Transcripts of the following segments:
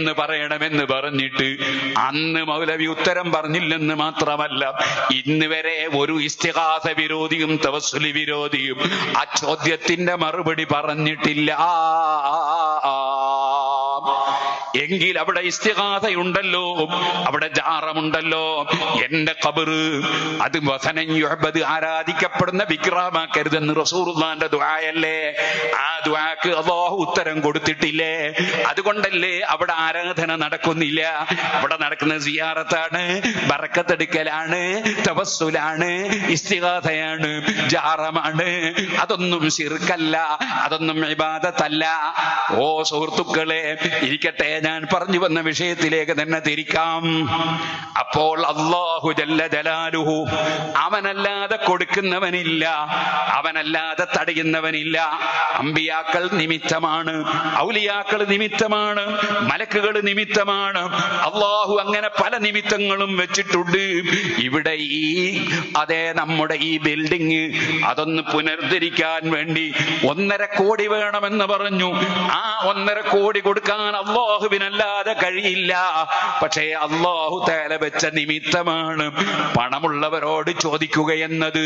എന്ന് പറയണമെന്ന് പറഞ്ഞിട്ട് അന്ന് മൗലവി ഉത്തരം പറഞ്ഞില്ലെന്ന് മാത്രമല്ല, ഇന്ന് വരെ ഒരു ഇസ്തിഗാസ വിരോധിയും തവസ്സുലി വിരോധിയും ആ ചോദ്യത്തിന്റെ മറുപടി പറഞ്ഞിട്ടില്ല. എങ്കിൽ അവിടെ ഇസ്തിഗാസയുണ്ടല്ലോ, അവിടെ ജാറമുണ്ടല്ലോ. എന്റെ ഖബറ് അത് വസനൻ യുഅബദ്, ആരാധിക്കപ്പെടുന്ന വിഗ്രഹമാക്കരുതെന്ന് റസൂലുള്ളാഹിന്റെ ദുആയല്ലേ? ആ ദുആക്ക് അല്ലാഹു ഉത്തരം കൊടുത്തിട്ടില്ലേ? അതുകൊണ്ടല്ലേ അവിടെ ആരാധന നടക്കുന്നില്ല. അവിടെ നടക്കുന്ന സിയാറത്താണ്, ബറക്കത്തെടുക്കലാണ്, തവസ്സുലാണ്, ഇസ്തിഗാസയാണ്, ജാറമാണ്. അതൊന്നും ശിർക്കല്ല, അതൊന്നും ഇബാദത്തല്ല. ഓ സുഹൃത്തുക്കളെ, ഇരിക്കട്ടെ, ഞാൻ പറഞ്ഞു വന്ന വിഷയത്തിലേക്ക് തന്നെ തിരിക്കാം. അപ്പോൾ അല്ലാഹു ജല്ല ജലാലുഹു, അവനല്ലാതെ കൊടുക്കുന്നവനില്ല, അവനല്ലാതെ തടയുന്നവനില്ല. അമ്പിയാക്കൾ നിമിത്തമാണ്, ഔലിയാക്കൾ നിമിത്തമാണ്, മലക്കുകൾ നിമിത്തമാണ്. അല്ലാഹു അങ്ങനെ പല നിമിത്തങ്ങളും വെച്ചിട്ടുണ്ട്. ഇവിടെ നമ്മുടെ ഈ ബിൽഡിങ് അതൊന്ന് പുനരുദ്ധരിക്കാൻ വേണ്ടി 1.5 കോടി വേണമെന്ന് പറഞ്ഞു. ആ 1.5 കോടി കൊടുക്കാൻ അല്ലാഹുവിനല്ലാതെ കഴിയില്ല. പക്ഷേ അല്ലാഹു തആല വെച്ച നിമിത്തമാണ് പണമുള്ളവരോട് ചോദിക്കുകയെന്നത്,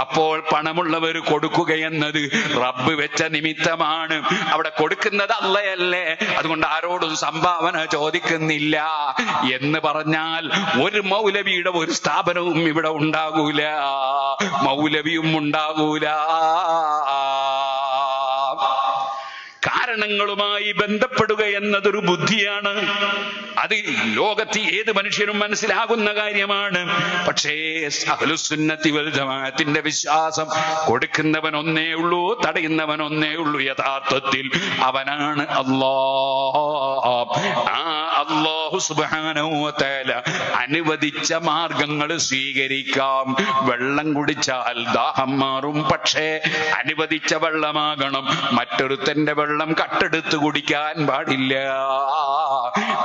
അപ്പോൾ പണമുള്ളവർ കൊടുക്കുകയെന്നത് റബ്ബ് വെച്ച നിമിത്തമാണ്. അവിടെ കൊടുക്കുന്നത് അല്ലാഹയല്ലേ, അതുകൊണ്ട് ആരോടും സംഭാവന ചോദിക്കുന്നില്ല എന്ന് പറഞ്ഞാൽ ഒരു മൗലവിയുടെ ഒരു സ്ഥാപനവും ഇവിടെ ഉണ്ടാകൂല, മൗലവിയും ഉണ്ടാകൂല. കാരണങ്ങളുമായി ബന്ധപ്പെടുക എന്നതൊരു ബുദ്ധിയാണ്. അത് ലോകത്ത് ഏത് മനുഷ്യനും മനസ്സിലാകുന്ന കാര്യമാണ്. പക്ഷേ അഹ്ലുസുന്നത്തി വൽ ജമാഅത്തിന്റെ വിശ്വാസം, കൊടുക്കുന്നവൻ ഒന്നേ ഉള്ളൂ, തടയുന്നവൻ ഒന്നേ ഉള്ളൂ. യഥാർത്ഥത്തിൽ അവനാണ് അല്ലാഹ്. ആ അല്ലാഹു സുബ്ഹാനഹു വ തആല അനുവദിച്ച മാർഗങ്ങൾ സ്വീകരിക്കാം. വെള്ളം കുടിച്ചാൽ ദാഹം മാറും, പക്ഷേ അനുവദിച്ച വെള്ളമാകണം. മറ്റൊരുത്തന്റെ വെള്ളം കട്ടെടുത്ത് കുടിക്കാൻ പാടില്ല.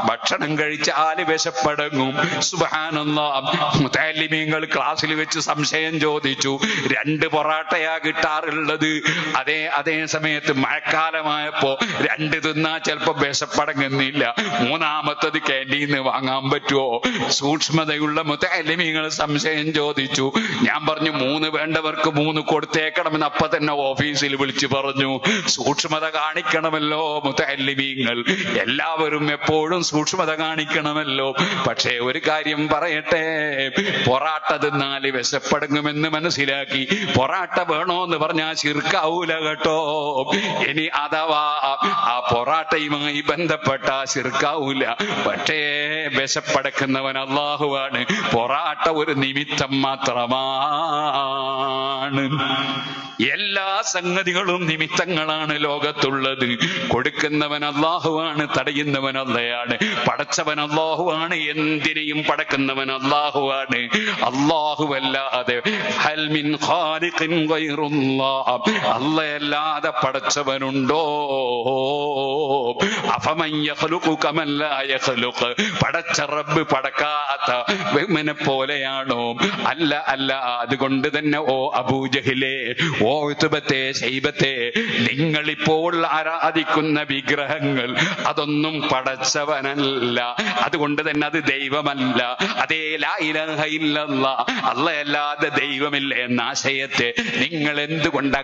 ഭക്ഷണം കഴിച്ചാൽ വിശപ്പടങ്ങും. സുബ്ഹാനല്ലാഹ്, മുതഅല്ലിമീങ്ങൾ ക്ലാസ്സിൽ വെച്ച് സംശയം ചോദിച്ചു. 2 പൊറാട്ടയാ കിട്ടാറുള്ളത്. അതേ സമയത്ത് മഴക്കാലമായപ്പോ 2 തിന്നാ ചിലപ്പോ വിശപ്പടങ്ങുന്നില്ല. 3ാമത്തത് ക്യാൻറ്റീന്ന് വാങ്ങാൻ പറ്റുമോ? സൂക്ഷ്മതയുള്ള മുതഅല്ലിമീങ്ങൾ സംശയം ചോദിച്ചു. ഞാൻ പറഞ്ഞു 3 വേണ്ടവർക്ക് 3 കൊടുത്തേക്കണമെന്ന് അപ്പൊ തന്നെ ഓഫീസിൽ വിളിച്ചു പറഞ്ഞു. സൂക്ഷ്മത കാണിക്കണമല്ലോ മുതഅല്ലിമീങ്ങൾ, എല്ലാവരും എപ്പോഴും സൂക്ഷ്മത കാണിക്കണമല്ലോ. പക്ഷേ ഒരു കാര്യം പറയട്ടെ, പൊറാട്ട തിന്നാല് വിശപ്പടങ്ങുമെന്ന് മനസ്സിലാക്കി പൊറാട്ട വേണോന്ന് പറഞ്ഞാൽ ശിർക്കാവൂല കേട്ടോ. ഇനി അഥവാ ആ പൊറാട്ടയുമായി ബന്ധപ്പെട്ട ശിർക്കാവൂല. പക്ഷേ വിശപ്പടക്കുന്നവൻ അല്ലാഹുവാണ്, പൊറാട്ട ഒരു നിമിത്തം മാത്രമാണ്. എല്ലാ സംഗതികളും നിമിത്തങ്ങളാണ് ലോകത്തുള്ളത്. കൊടുക്കുന്നവൻ അല്ലാഹുവാണ്, തടയുന്നവൻ അല്ലയാണ്. പടച്ചവൻ അല്ലാഹുവാണ്, എന്തിനേയും പടക്കുന്നവൻ അല്ലാഹുവാണ്. അല്ലാഹുവല്ലാതെ ഹൽ മിൻ ഖാലിഖിൻ ഗൈറുല്ലാഹ്, അല്ലാഹുവല്ലാതെ പടച്ചവനുണ്ടോ? അഫമൻ യഖ്ലുഖു കമൻ ലാ യഖ്ലുഖ്, പടച്ച റബ്ബ് പടക്കാത്ത വെമ്മനെ പോലെയാണോ? അല്ല. അതുകൊണ്ട് തന്നെ ഓ അബൂജഹലേ, ഓ ഉത്ബത്തെ, ശൈബത്തെ, നിങ്ങളിപ്പോൾ ആരാധിക്കുന്ന വിഗ്രഹങ്ങൾ അതൊന്നും പടച്ചവനല്ല. അതുകൊണ്ട് തന്നെ അത് ദൈവമല്ല. അതേ ലാ ഇലാഹ ഇല്ലല്ലാഹ്, അല്ലാഹുവല്ലാതെ ദൈവമില്ല എന്ന ആശയത്തെ നിങ്ങൾ എന്തുകൊണ്ട്